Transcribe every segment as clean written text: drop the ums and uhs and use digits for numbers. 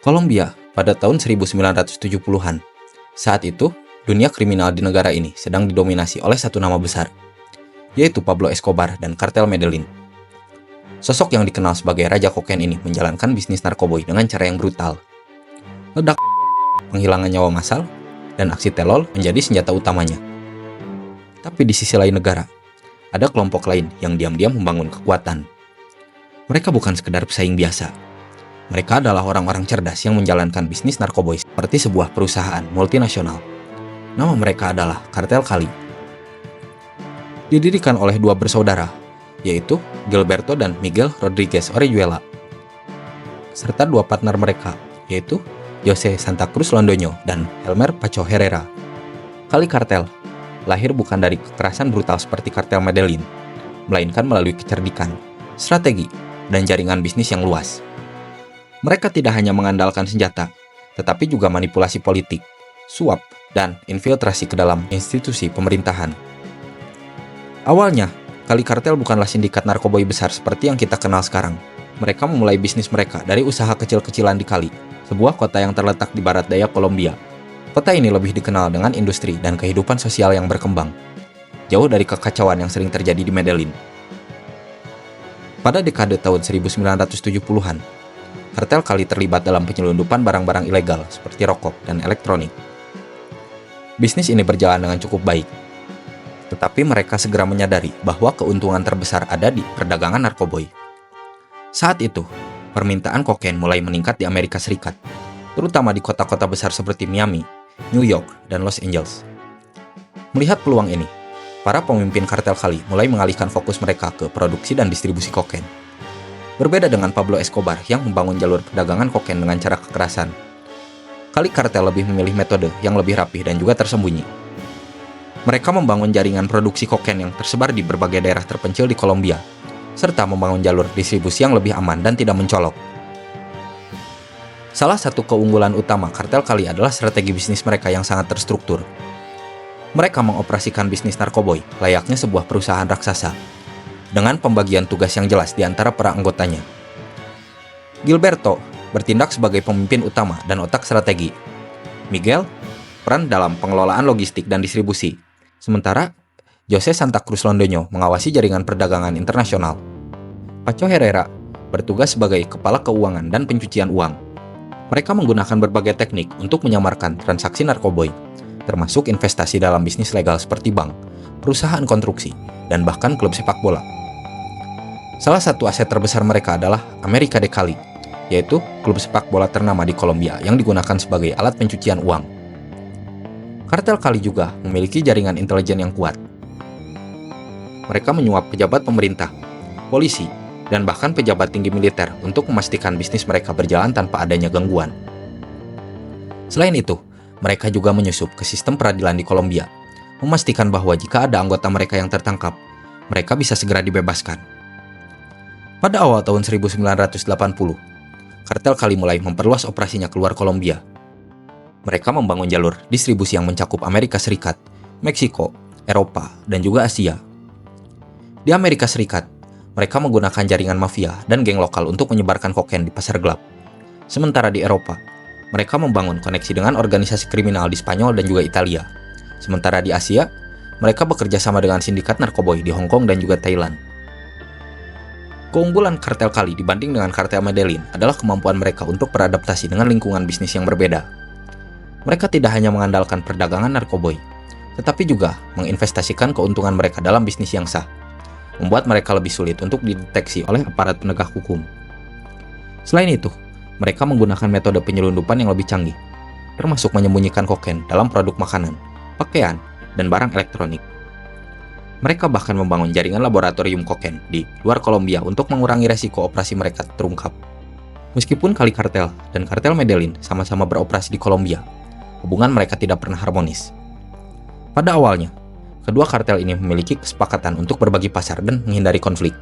Kolombia pada tahun 1970-an. Saat itu, dunia kriminal di negara ini sedang didominasi oleh satu nama besar, yaitu Pablo Escobar dan kartel Medellin. Sosok yang dikenal sebagai Raja Kokain ini menjalankan bisnis narkoboy dengan cara yang brutal. Ledak, penghilangan nyawa massal, dan aksi telol menjadi senjata utamanya. Tapi di sisi lain negara, ada kelompok lain yang diam-diam membangun kekuatan. Mereka bukan sekedar pesaing biasa. Mereka adalah orang-orang cerdas yang menjalankan bisnis narkoboy seperti sebuah perusahaan multinasional. Nama mereka adalah Kartel Cali. Didirikan oleh dua bersaudara, yaitu Gilberto dan Miguel Rodriguez Orejuela, serta dua partner mereka, yaitu Jose Santa Cruz Londoño dan Elmer Pacho Herrera. Cali Kartel lahir bukan dari kekerasan brutal seperti kartel Medellin, melainkan melalui kecerdikan, strategi, dan jaringan bisnis yang luas. Mereka tidak hanya mengandalkan senjata, tetapi juga manipulasi politik, suap, dan infiltrasi ke dalam institusi pemerintahan. Awalnya, Cali Kartel bukanlah sindikat narkoboy besar seperti yang kita kenal sekarang. Mereka memulai bisnis mereka dari usaha kecil-kecilan di Cali, sebuah kota yang terletak di barat daya Kolombia. Kota ini lebih dikenal dengan industri dan kehidupan sosial yang berkembang, jauh dari kekacauan yang sering terjadi di Medellin. Pada dekade tahun 1970-an, kartel Cali terlibat dalam penyelundupan barang-barang ilegal seperti rokok dan elektronik. Bisnis ini berjalan dengan cukup baik, tetapi mereka segera menyadari bahwa keuntungan terbesar ada di perdagangan narkoboy. Saat itu, permintaan kokain mulai meningkat di Amerika Serikat, terutama di kota-kota besar seperti Miami, New York, dan Los Angeles. Melihat peluang ini, para pemimpin kartel Cali mulai mengalihkan fokus mereka ke produksi dan distribusi kokain. Berbeda dengan Pablo Escobar yang membangun jalur perdagangan kokain dengan cara kekerasan, Cali Kartel lebih memilih metode yang lebih rapih dan juga tersembunyi. Mereka membangun jaringan produksi kokain yang tersebar di berbagai daerah terpencil di Kolombia, serta membangun jalur distribusi yang lebih aman dan tidak mencolok. Salah satu keunggulan utama kartel Cali adalah strategi bisnis mereka yang sangat terstruktur. Mereka mengoperasikan bisnis narkoboy layaknya sebuah perusahaan raksasa, dengan pembagian tugas yang jelas di antara para anggotanya. Gilberto bertindak sebagai pemimpin utama dan otak strategi. Miguel peran dalam pengelolaan logistik dan distribusi, sementara Jose Santa Cruz Londoño mengawasi jaringan perdagangan internasional. Pacho Herrera bertugas sebagai kepala keuangan dan pencucian uang. Mereka menggunakan berbagai teknik untuk menyamarkan transaksi narkoboy, termasuk investasi dalam bisnis legal seperti bank, perusahaan konstruksi, dan bahkan klub sepak bola. Salah satu aset terbesar mereka adalah América de Cali, yaitu klub sepak bola ternama di Kolombia yang digunakan sebagai alat pencucian uang. Kartel Cali juga memiliki jaringan intelijen yang kuat. Mereka menyuap pejabat pemerintah, polisi, dan bahkan pejabat tinggi militer untuk memastikan bisnis mereka berjalan tanpa adanya gangguan. Selain itu, mereka juga menyusup ke sistem peradilan di Kolombia, memastikan bahwa jika ada anggota mereka yang tertangkap, mereka bisa segera dibebaskan. Pada awal tahun 1980, kartel Cali mulai memperluas operasinya keluar Kolombia. Mereka membangun jalur distribusi yang mencakup Amerika Serikat, Meksiko, Eropa, dan juga Asia. Di Amerika Serikat, mereka menggunakan jaringan mafia dan geng lokal untuk menyebarkan kokain di pasar gelap. Sementara di Eropa, mereka membangun koneksi dengan organisasi kriminal di Spanyol dan juga Italia. Sementara di Asia, mereka bekerja sama dengan sindikat narkoboy di Hong Kong dan juga Thailand. Keunggulan kartel Cali dibanding dengan kartel Medellin adalah kemampuan mereka untuk beradaptasi dengan lingkungan bisnis yang berbeda. Mereka tidak hanya mengandalkan perdagangan narkoboy, tetapi juga menginvestasikan keuntungan mereka dalam bisnis yang sah, membuat mereka lebih sulit untuk dideteksi oleh aparat penegak hukum. Selain itu, mereka menggunakan metode penyelundupan yang lebih canggih, termasuk menyembunyikan kokain dalam produk makanan, pakaian, dan barang elektronik. Mereka bahkan membangun jaringan laboratorium kokain di luar Kolombia untuk mengurangi resiko operasi mereka terungkap. Meskipun Cali Kartel dan kartel Medellin sama-sama beroperasi di Kolombia, hubungan mereka tidak pernah harmonis. Pada awalnya, kedua kartel ini memiliki kesepakatan untuk berbagi pasar dan menghindari konflik.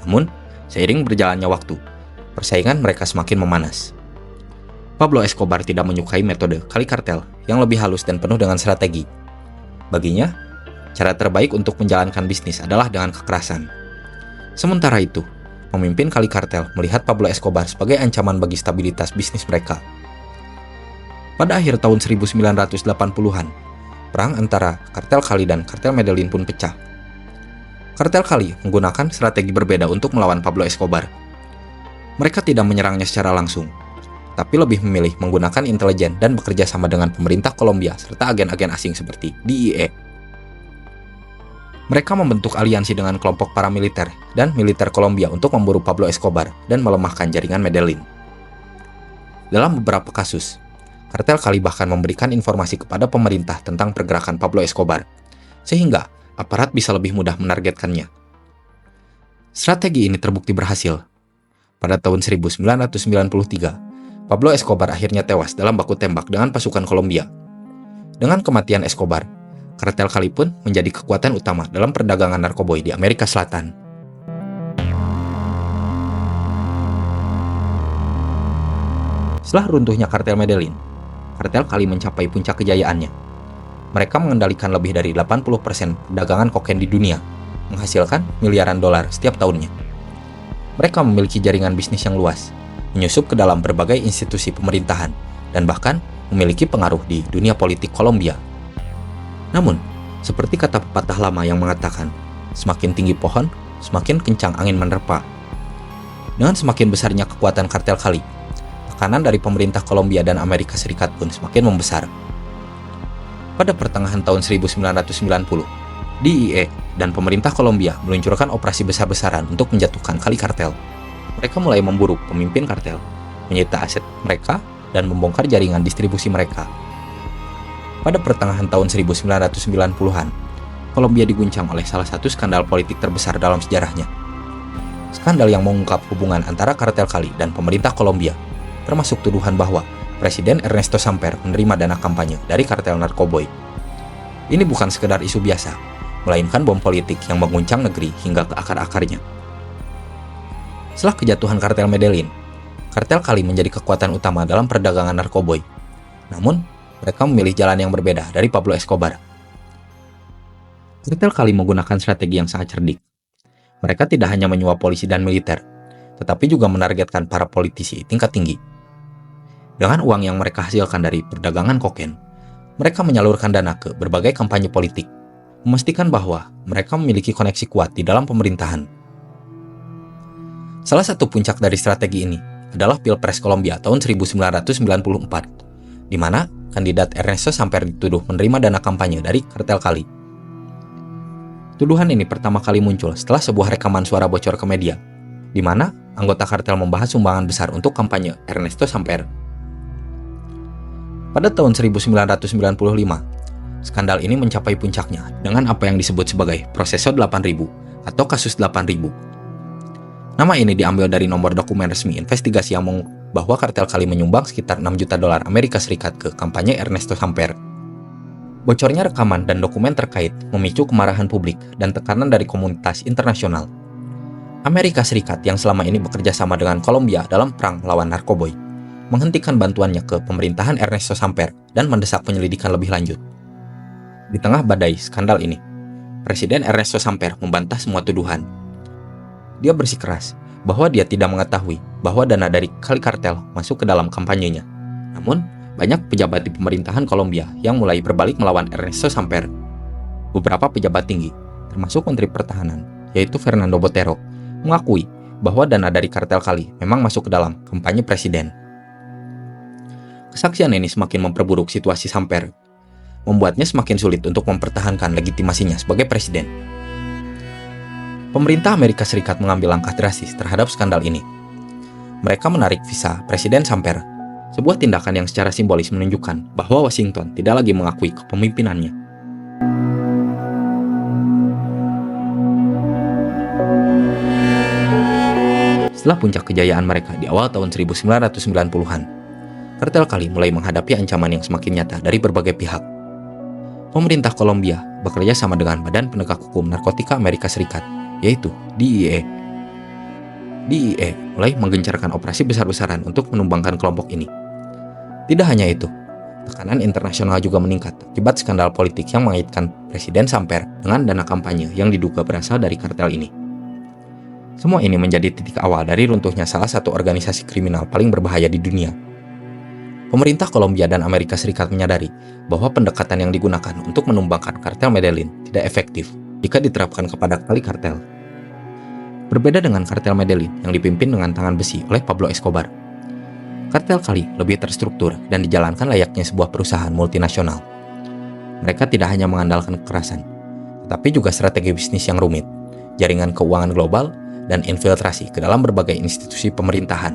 Namun, seiring berjalannya waktu, persaingan mereka semakin memanas. Pablo Escobar tidak menyukai metode Cali Kartel yang lebih halus dan penuh dengan strategi. Baginya, cara terbaik untuk menjalankan bisnis adalah dengan kekerasan. Sementara itu, pemimpin Cali Kartel melihat Pablo Escobar sebagai ancaman bagi stabilitas bisnis mereka. Pada akhir tahun 1980-an, perang antara kartel Cali dan kartel Medellin pun pecah. Kartel Cali menggunakan strategi berbeda untuk melawan Pablo Escobar. Mereka tidak menyerangnya secara langsung, tapi lebih memilih menggunakan intelijen dan bekerja sama dengan pemerintah Kolombia serta agen-agen asing seperti DIE. Mereka membentuk aliansi dengan kelompok paramiliter dan militer Kolombia untuk memburu Pablo Escobar dan melemahkan jaringan Medellin. Dalam beberapa kasus, kartel Cali bahkan memberikan informasi kepada pemerintah tentang pergerakan Pablo Escobar, sehingga aparat bisa lebih mudah menargetkannya. Strategi ini terbukti berhasil. Pada tahun 1993, Pablo Escobar akhirnya tewas dalam baku tembak dengan pasukan Kolombia. Dengan kematian Escobar, kartel Cali pun menjadi kekuatan utama dalam perdagangan narkoboy di Amerika Selatan. Setelah runtuhnya kartel Medellin, kartel Cali mencapai puncak kejayaannya. Mereka mengendalikan lebih dari 80% perdagangan kokain di dunia, menghasilkan miliaran dolar setiap tahunnya. Mereka memiliki jaringan bisnis yang luas, menyusup ke dalam berbagai institusi pemerintahan, dan bahkan memiliki pengaruh di dunia politik Kolombia. Namun, seperti kata pepatah lama yang mengatakan, semakin tinggi pohon, semakin kencang angin menerpa. Dengan semakin besarnya kekuatan kartel Cali, tekanan dari pemerintah Kolombia dan Amerika Serikat pun semakin membesar. Pada pertengahan tahun 1990, DIE dan pemerintah Kolombia meluncurkan operasi besar-besaran untuk menjatuhkan Cali Kartel. Mereka mulai memburu pemimpin kartel, menyita aset mereka, dan membongkar jaringan distribusi mereka. Pada pertengahan tahun 1990-an, Kolombia diguncang oleh salah satu skandal politik terbesar dalam sejarahnya. Skandal yang mengungkap hubungan antara kartel Cali dan pemerintah Kolombia, termasuk tuduhan bahwa Presiden Ernesto Samper menerima dana kampanye dari kartel narkoboy. Ini bukan sekedar isu biasa, melainkan bom politik yang mengguncang negeri hingga ke akar-akarnya. Setelah kejatuhan kartel Medellin, kartel Cali menjadi kekuatan utama dalam perdagangan narkoboy. Namun, mereka memilih jalan yang berbeda dari Pablo Escobar. Kartel Cali menggunakan strategi yang sangat cerdik. Mereka tidak hanya menyuap polisi dan militer, tetapi juga menargetkan para politisi tingkat tinggi. Dengan uang yang mereka hasilkan dari perdagangan kokain, mereka menyalurkan dana ke berbagai kampanye politik, memastikan bahwa mereka memiliki koneksi kuat di dalam pemerintahan. Salah satu puncak dari strategi ini adalah Pilpres Kolombia tahun 1994, di mana kandidat Ernesto Samper dituduh menerima dana kampanye dari kartel Cali. Tuduhan ini pertama kali muncul setelah sebuah rekaman suara bocor ke media, di mana anggota kartel membahas sumbangan besar untuk kampanye Ernesto Samper. Pada tahun 1995, skandal ini mencapai puncaknya dengan apa yang disebut sebagai Proseso 8000 atau Kasus 8000. Nama ini diambil dari nomor dokumen resmi investigasi yang mengungkap bahwa kartel Cali menyumbang sekitar 6 juta dolar Amerika Serikat ke kampanye Ernesto Samper. Bocornya rekaman dan dokumen terkait memicu kemarahan publik dan tekanan dari komunitas internasional. Amerika Serikat yang selama ini bekerja sama dengan Kolombia dalam perang melawan narkoboy, menghentikan bantuannya ke pemerintahan Ernesto Samper dan mendesak penyelidikan lebih lanjut. Di tengah badai skandal ini, Presiden Ernesto Samper membantah semua tuduhan. Dia bersikeras bahwa dia tidak mengetahui bahwa dana dari Cali Kartel masuk ke dalam kampanyenya. Namun, banyak pejabat di pemerintahan Kolombia yang mulai berbalik melawan Ernesto Samper. Beberapa pejabat tinggi, termasuk Menteri Pertahanan, yaitu Fernando Botero, mengakui bahwa dana dari kartel Cali memang masuk ke dalam kampanye presiden. Kesaksian ini semakin memperburuk situasi Samper, membuatnya semakin sulit untuk mempertahankan legitimasinya sebagai presiden. Pemerintah Amerika Serikat mengambil langkah drastis terhadap skandal ini. Mereka menarik visa Presiden Samper, sebuah tindakan yang secara simbolis menunjukkan bahwa Washington tidak lagi mengakui kepemimpinannya. Setelah puncak kejayaan mereka di awal tahun 1990-an, kartel Cali mulai menghadapi ancaman yang semakin nyata dari berbagai pihak. Pemerintah Kolombia bekerja sama dengan Badan Penegak Hukum Narkotika Amerika Serikat, yaitu DIE. DIE mulai menggencarkan operasi besar-besaran untuk menumbangkan kelompok ini. Tidak hanya itu, tekanan internasional juga meningkat akibat skandal politik yang mengaitkan Presiden Samper dengan dana kampanye yang diduga berasal dari kartel ini. Semua ini menjadi titik awal dari runtuhnya salah satu organisasi kriminal paling berbahaya di dunia. Pemerintah Kolombia dan Amerika Serikat menyadari bahwa pendekatan yang digunakan untuk menumbangkan kartel Medellin tidak efektif jika diterapkan kepada kali kartel. Berbeda dengan kartel Medellin yang dipimpin dengan tangan besi oleh Pablo Escobar, kartel Cali lebih terstruktur dan dijalankan layaknya sebuah perusahaan multinasional. Mereka tidak hanya mengandalkan kekerasan, tetapi juga strategi bisnis yang rumit, jaringan keuangan global, dan infiltrasi ke dalam berbagai institusi pemerintahan.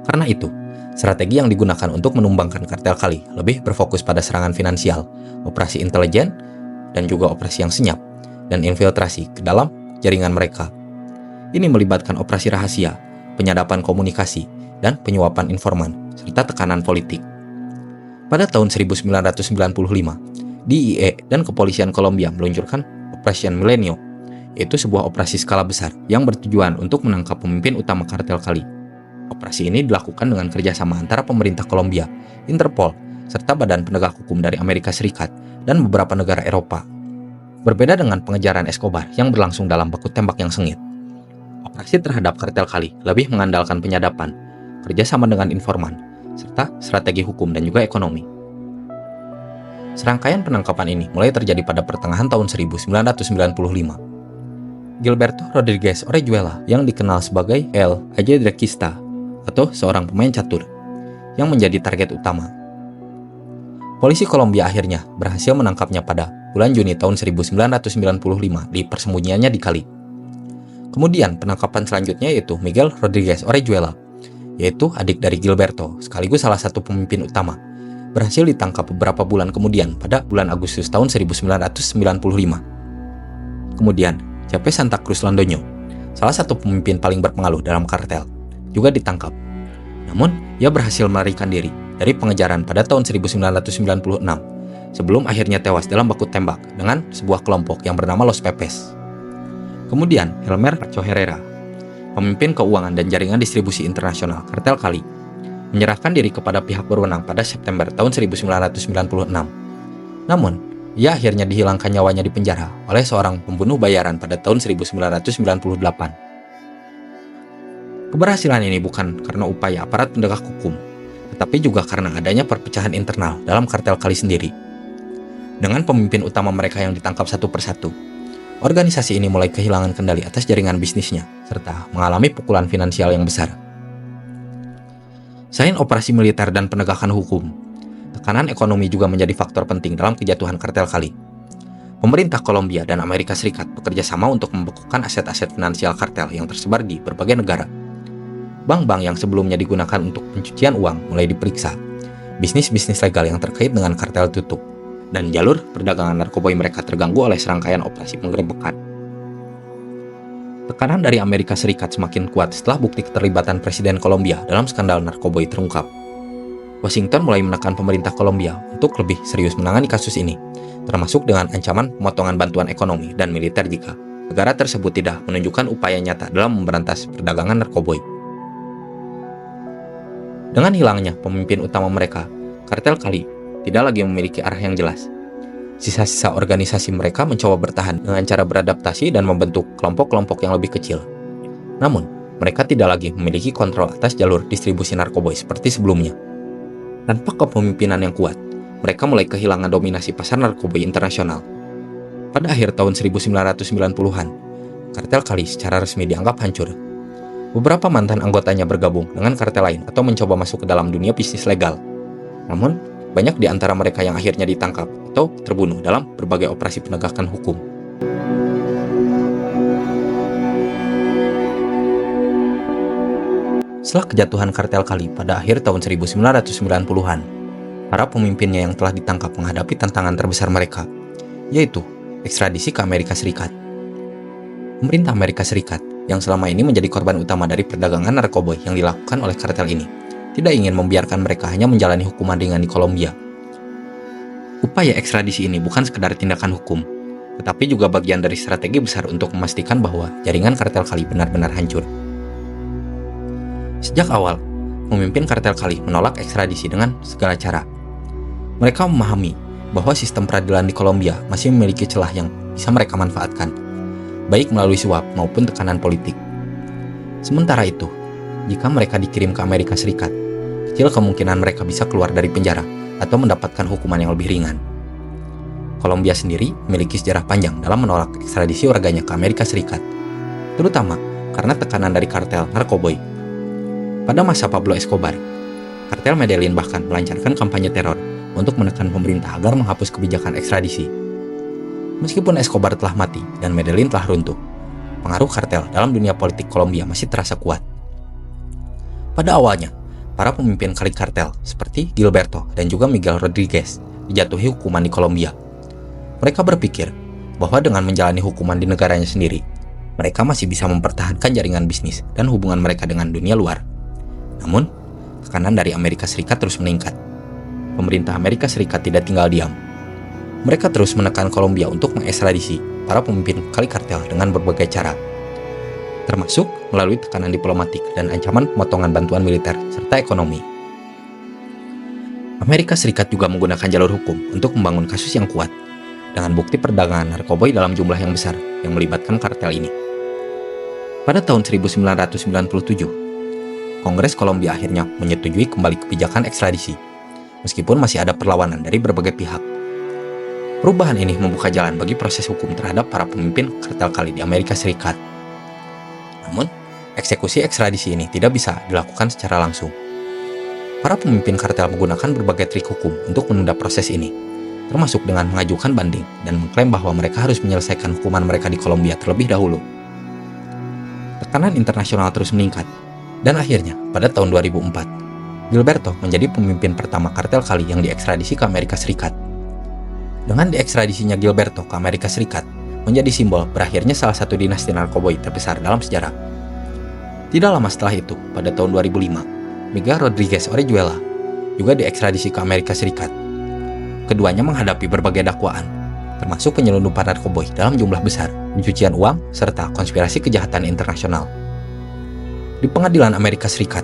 Karena itu, strategi yang digunakan untuk menumbangkan kartel Cali lebih berfokus pada serangan finansial, operasi intelijen, dan juga operasi yang senyap, dan infiltrasi ke dalam jaringan mereka. Ini melibatkan operasi rahasia, penyadapan komunikasi, dan penyuapan informan, serta tekanan politik. Pada tahun 1995, DIE dan kepolisian Kolombia meluncurkan Operation Milenio, yaitu sebuah operasi skala besar yang bertujuan untuk menangkap pemimpin utama kartel Cali. Operasi ini dilakukan dengan kerjasama antara pemerintah Kolombia, Interpol, serta badan penegak hukum dari Amerika Serikat dan beberapa negara Eropa. Berbeda dengan pengejaran Escobar yang berlangsung dalam baku tembak yang sengit, operasi terhadap kartel Cali lebih mengandalkan penyadapan, kerjasama dengan informan, serta strategi hukum dan juga ekonomi. Serangkaian penangkapan ini mulai terjadi pada pertengahan tahun 1995. Gilberto Rodriguez Orejuela yang dikenal sebagai El Ajedrecista atau seorang pemain catur yang menjadi target utama. Polisi Kolombia akhirnya berhasil menangkapnya pada bulan Juni tahun 1995 di persembunyiannya di Cali. Kemudian penangkapan selanjutnya yaitu Miguel Rodriguez Orejuela, yaitu adik dari Gilberto sekaligus salah satu pemimpin utama, berhasil ditangkap beberapa bulan kemudian pada bulan Agustus tahun 1995. Kemudian Jape Santa Cruz Londoño, salah satu pemimpin paling berpengaruh dalam kartel, juga ditangkap. Namun, ia berhasil melarikan diri dari pengejaran pada tahun 1996, sebelum akhirnya tewas dalam baku tembak dengan sebuah kelompok yang bernama Los Pepes. Kemudian, Helmer Pacho Herrera, pemimpin keuangan dan jaringan distribusi internasional kartel Cali, menyerahkan diri kepada pihak berwenang pada September tahun 1996. Namun, ia akhirnya dihilangkan nyawanya di penjara oleh seorang pembunuh bayaran pada tahun 1998. Keberhasilan ini bukan karena upaya aparat penegak hukum, tetapi juga karena adanya perpecahan internal dalam kartel Cali sendiri. Dengan pemimpin utama mereka yang ditangkap satu persatu, organisasi ini mulai kehilangan kendali atas jaringan bisnisnya, serta mengalami pukulan finansial yang besar. Selain operasi militer dan penegakan hukum, tekanan ekonomi juga menjadi faktor penting dalam kejatuhan kartel Cali. Pemerintah Kolombia dan Amerika Serikat bekerja sama untuk membekukan aset-aset finansial kartel yang tersebar di berbagai negara. Bank-bank yang sebelumnya digunakan untuk pencucian uang mulai diperiksa, bisnis-bisnis legal yang terkait dengan kartel tutup, dan jalur perdagangan narkoba mereka terganggu oleh serangkaian operasi penggerebekan. Tekanan dari Amerika Serikat semakin kuat setelah bukti keterlibatan Presiden Kolombia dalam skandal narkoba terungkap. Washington mulai menekan pemerintah Kolombia untuk lebih serius menangani kasus ini, termasuk dengan ancaman pemotongan bantuan ekonomi dan militer jika negara tersebut tidak menunjukkan upaya nyata dalam memberantas perdagangan narkoba. Dengan hilangnya pemimpin utama mereka, kartel Cali tidak lagi memiliki arah yang jelas. Sisa-sisa organisasi mereka mencoba bertahan dengan cara beradaptasi dan membentuk kelompok-kelompok yang lebih kecil. Namun, mereka tidak lagi memiliki kontrol atas jalur distribusi narkoba seperti sebelumnya. Tanpa kepemimpinan yang kuat, mereka mulai kehilangan dominasi pasar narkoba internasional. Pada akhir tahun 1990-an, kartel Cali secara resmi dianggap hancur. Beberapa mantan anggotanya bergabung dengan kartel lain atau mencoba masuk ke dalam dunia bisnis legal. Namun, banyak di antara mereka yang akhirnya ditangkap atau terbunuh dalam berbagai operasi penegakan hukum. Setelah kejatuhan kartel Cali pada akhir tahun 1990-an, para pemimpinnya yang telah ditangkap menghadapi tantangan terbesar mereka, yaitu ekstradisi ke Amerika Serikat. Pemerintah Amerika Serikat, yang selama ini menjadi korban utama dari perdagangan narkoba yang dilakukan oleh kartel ini, tidak ingin membiarkan mereka hanya menjalani hukuman ringan di Kolombia. Upaya ekstradisi ini bukan sekedar tindakan hukum, tetapi juga bagian dari strategi besar untuk memastikan bahwa jaringan kartel Cali benar-benar hancur. Sejak awal, pemimpin kartel Cali menolak ekstradisi dengan segala cara. Mereka memahami bahwa sistem peradilan di Kolombia masih memiliki celah yang bisa mereka manfaatkan. baik melalui suap maupun tekanan politik. Sementara itu, jika mereka dikirim ke Amerika Serikat, kecil kemungkinan mereka bisa keluar dari penjara atau mendapatkan hukuman yang lebih ringan. Kolombia sendiri memiliki sejarah panjang dalam menolak ekstradisi warganya ke Amerika Serikat, terutama karena tekanan dari kartel narkoboy. Pada masa Pablo Escobar, kartel Medellin bahkan melancarkan kampanye teror untuk menekan pemerintah agar menghapus kebijakan ekstradisi. Meskipun Escobar telah mati dan Medellin telah runtuh, pengaruh kartel dalam dunia politik Kolombia masih terasa kuat. Pada awalnya, para pemimpin kali kartel seperti Gilberto dan juga Miguel Rodriguez dijatuhi hukuman di Kolombia. Mereka berpikir bahwa dengan menjalani hukuman di negaranya sendiri, mereka masih bisa mempertahankan jaringan bisnis dan hubungan mereka dengan dunia luar. Namun, tekanan dari Amerika Serikat terus meningkat. Pemerintah Amerika Serikat tidak tinggal diam. Mereka terus menekan Kolombia untuk mengekstradisi para pemimpin kali kartel dengan berbagai cara, termasuk melalui tekanan diplomatik dan ancaman pemotongan bantuan militer serta ekonomi. Amerika Serikat juga menggunakan jalur hukum untuk membangun kasus yang kuat, dengan bukti perdagangan narkoboy dalam jumlah yang besar yang melibatkan kartel ini. Pada tahun 1997, Kongres Kolombia akhirnya menyetujui kembali kebijakan ekstradisi, meskipun masih ada perlawanan dari berbagai pihak. Perubahan ini membuka jalan bagi proses hukum terhadap para pemimpin kartel kali di Amerika Serikat. Namun, eksekusi ekstradisi ini tidak bisa dilakukan secara langsung. Para pemimpin kartel menggunakan berbagai trik hukum untuk menunda proses ini, termasuk dengan mengajukan banding dan mengklaim bahwa mereka harus menyelesaikan hukuman mereka di Kolombia terlebih dahulu. Tekanan internasional terus meningkat, dan akhirnya pada tahun 2004, Gilberto menjadi pemimpin pertama kartel kali yang diekstradisi ke Amerika Serikat. Dengan diekstradisinya Gilberto ke Amerika Serikat, menjadi simbol berakhirnya salah satu dinasti narkoboy terbesar dalam sejarah. Tidak lama setelah itu, pada tahun 2005, Miguel Rodriguez Orejuela juga diekstradisi ke Amerika Serikat. Keduanya menghadapi berbagai dakwaan, termasuk penyelundupan narkoboy dalam jumlah besar, pencucian uang, serta konspirasi kejahatan internasional. Di pengadilan Amerika Serikat,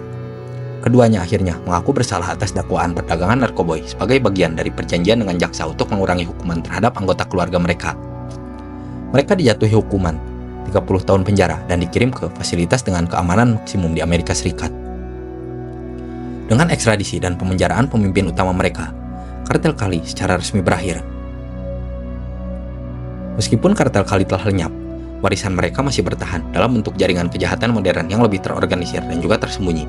keduanya akhirnya mengaku bersalah atas dakwaan perdagangan narkoboy sebagai bagian dari perjanjian dengan jaksa untuk mengurangi hukuman terhadap anggota keluarga mereka. Mereka dijatuhi hukuman 30 tahun penjara dan dikirim ke fasilitas dengan keamanan maksimum di Amerika Serikat. Dengan ekstradisi dan pemenjaraan pemimpin utama mereka, kartel kali secara resmi berakhir. Meskipun kartel kali telah lenyap, warisan mereka masih bertahan dalam bentuk jaringan kejahatan modern yang lebih terorganisir dan juga tersembunyi.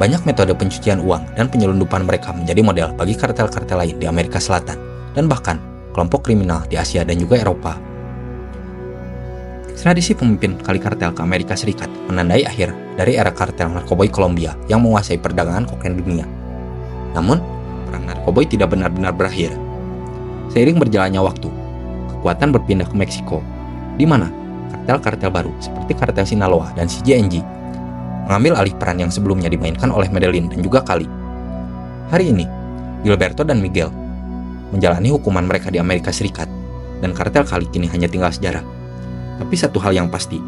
Banyak metode pencucian uang dan penyelundupan mereka menjadi model bagi kartel-kartel lain di Amerika Selatan dan bahkan kelompok kriminal di Asia dan juga Eropa. Ekstradisi pemimpin kali kartel ke Amerika Serikat menandai akhir dari era kartel narkoboy Kolombia yang menguasai perdagangan kokain dunia. Namun, perang narkoboy tidak benar-benar berakhir. Seiring berjalannya waktu, kekuatan berpindah ke Meksiko, di mana kartel-kartel baru seperti kartel Sinaloa dan CJNG mengambil alih peran yang sebelumnya dimainkan oleh Medellin dan juga Cali. Hari ini, Gilberto dan Miguel menjalani hukuman mereka di Amerika Serikat, dan kartel Cali kini hanya tinggal sejarah. Tapi satu hal yang pasti,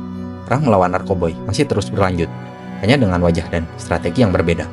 perang melawan narkoboy masih terus berlanjut, hanya dengan wajah dan strategi yang berbeda.